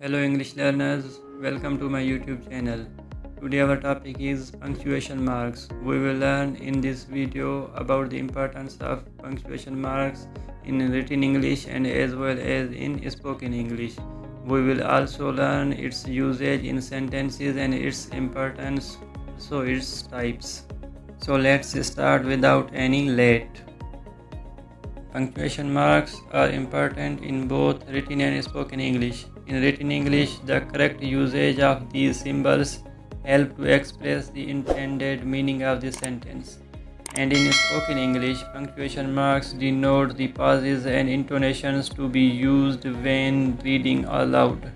Hello English learners, welcome to my YouTube channel. Today our topic is punctuation marks. We will learn in this video about the importance of punctuation marks in written English and as well as in spoken English. We will also learn its usage in sentences and its importance, so its types. So let's start without any late. Punctuation marks are important in both written and spoken English. In written English, the correct usage of these symbols help to express the intended meaning of the sentence. And in spoken English, punctuation marks denote the pauses and intonations to be used when reading aloud.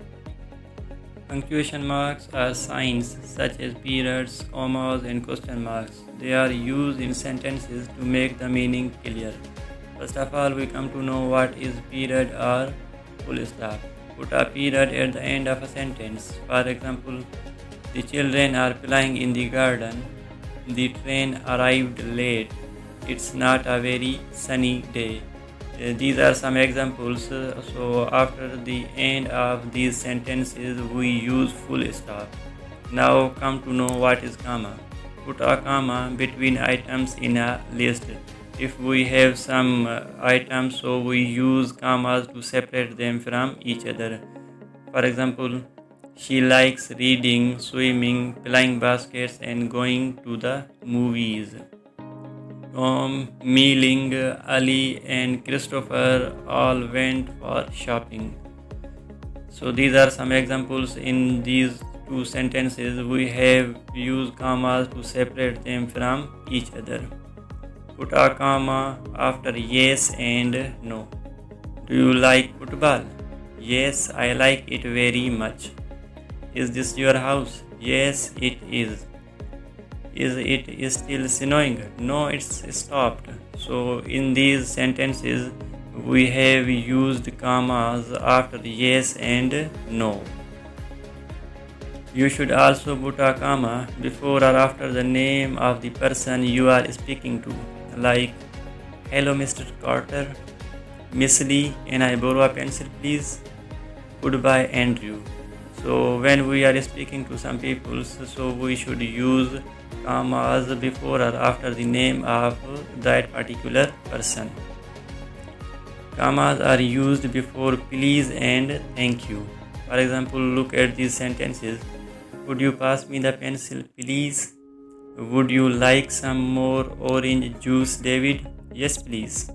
Punctuation marks are signs such as periods, commas, and question marks. They are used in sentences to make the meaning clear. First of all, we come to know what is period or full stop. Put a period at the end of a sentence. For example, the children are playing in the garden. The train arrived late. It's not a very sunny day. These are some examples. So after the end of these sentences, we use full stop. Now come to know what is comma. Put a comma between items in a list. If we have some items, so we use commas to separate them from each other. For example, she likes reading, swimming, playing baskets, and going to the movies. Tom, Mealing, Ali, and Christopher all went for shopping. So these are some examples. In these two sentences, we have used commas to separate them from each other. Put a comma after yes and no. Do you like football? Yes, I like it very much. Is this your house? Yes, it is. Is it still snowing? No, it's stopped. So in these sentences, we have used commas after yes and no. You should also put a comma before or after the name of the person you are speaking to. Like, hello Mr. Carter, Miss Lee, can I borrow a pencil please? Goodbye Andrew. So when we are speaking to some people, so we should use commas before or after the name of that particular person. Commas are used before please and thank you. For example, look at these sentences. Could you pass me the pencil please? Would you like some more orange juice, David? Yes, please.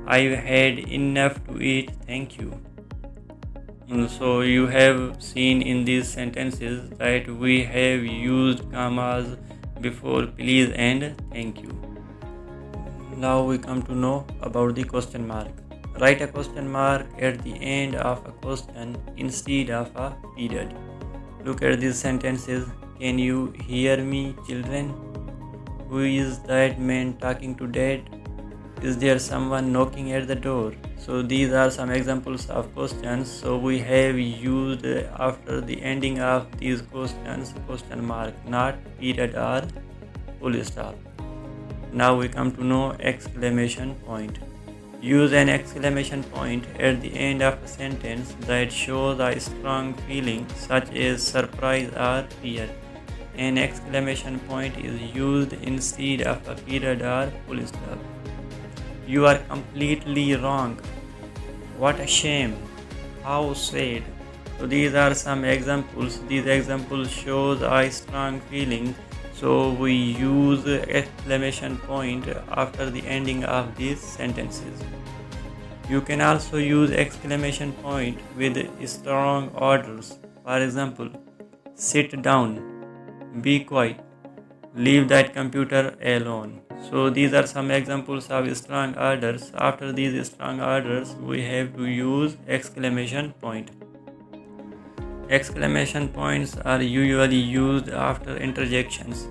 I've had enough to eat, thank you. So you have seen in these sentences that we have used commas before please and thank you. Now we come to know about the question mark. Write a question mark at the end of a question instead of a period. Look at these sentences. Can you hear me, children? Who is that man talking to Dad? Is there someone knocking at the door? So these are some examples of questions. So we have used after the ending of these questions question mark, not period or full stop. Now we come to know exclamation point. Use an exclamation point at the end of a sentence that shows a strong feeling such as surprise or fear. An exclamation point is used instead of a period or full stop. You are completely wrong. What a shame. How sad. So these are some examples. These examples shows a strong feeling. So we use exclamation point after the ending of these sentences. You can also use exclamation point with strong orders. For example, sit down. Be quiet. Leave that computer alone. So these are some examples of strong orders. After these strong orders, we have to use exclamation point. Exclamation points are usually used after interjections.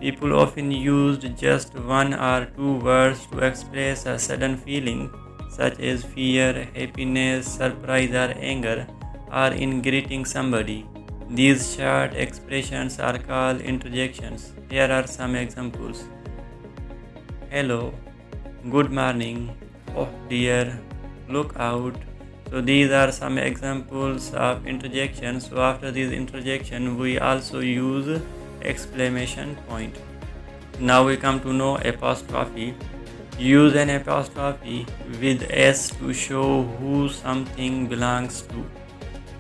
People often use just one or two words to express a sudden feeling such as fear, happiness, surprise or anger, or in greeting somebody. These short expressions are called interjections. Here are some examples. Hello, good morning, oh dear, look out. So these are some examples of interjection. So after this interjection, we also use exclamation point. Now we come to know apostrophe. Use an apostrophe with S to show who something belongs to.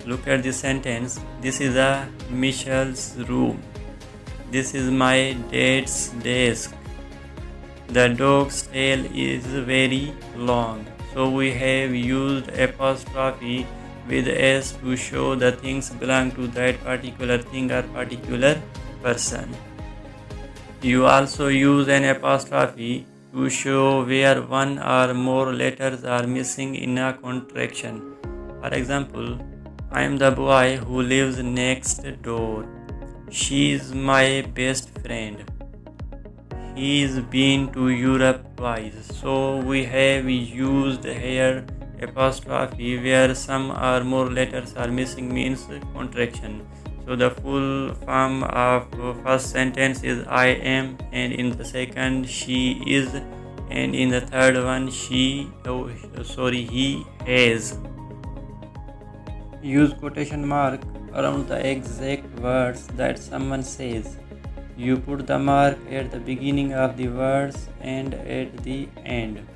Look at this sentence. This is a Michelle's room. This is my dad's desk. The dog's tail is very long. So we have used apostrophe with S to show the things belong to that particular thing or particular person. You also use an apostrophe to show where one or more letters are missing in a contraction. For example, I am the boy who lives next door. She's my best friend. He's been to Europe twice. So we have used here apostrophe where some or more letters are missing means contraction. So the full form of first sentence is I am, and in the second she is, and in the third one he has. Use quotation mark around the exact words that someone says. You put the mark at the beginning of the words and at the end.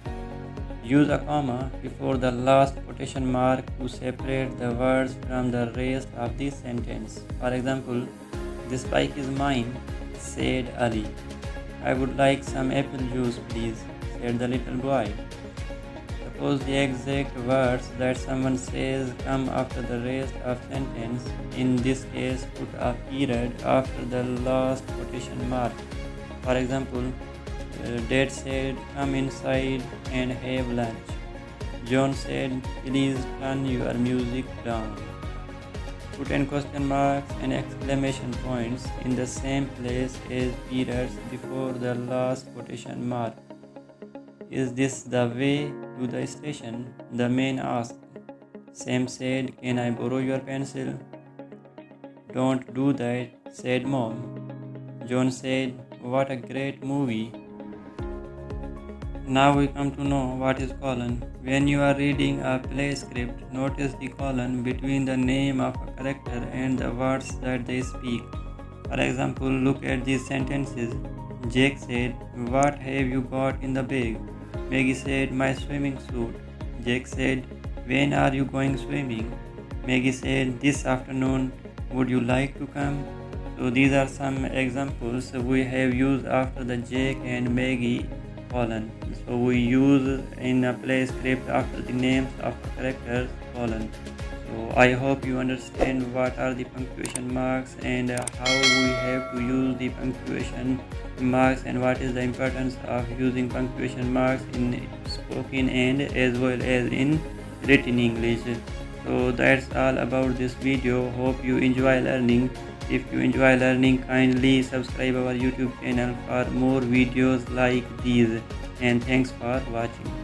Use a comma before the last quotation mark to separate the words from the rest of the sentence. For example, this bike is mine, said Ali. I would like some apple juice, please, said the little boy. Suppose the exact words that someone says come after the rest of sentence. In this case, put a period after the last quotation mark. For example, Dad said, come inside and have lunch. John said, please turn your music down. Put in question marks and exclamation points in the same place as periods before the last quotation mark. Is this the way to the station? The man asked. Sam said, can I borrow your pencil? Don't do that, said Mom. John said, what a great movie. Now we come to know what is colon. When you are reading a play script, notice the colon between the name of a character and the words that they speak. For example, look at these sentences. Jake said, what have you got in the bag? Maggie said, my swimming suit. Jake said, when are you going swimming? Maggie said, this afternoon. Would you like to come? So these are some examples we have used after the Jake and Maggie colon. So we use in a play script after the names of the characters colon. So I hope you understand what are the punctuation marks and how we have to use the punctuation marks and what is the importance of using punctuation marks in spoken and as well as in written English. So that's all about this video. Hope you enjoy learning. If you enjoy learning, kindly subscribe our YouTube channel for more videos like these, and thanks for watching.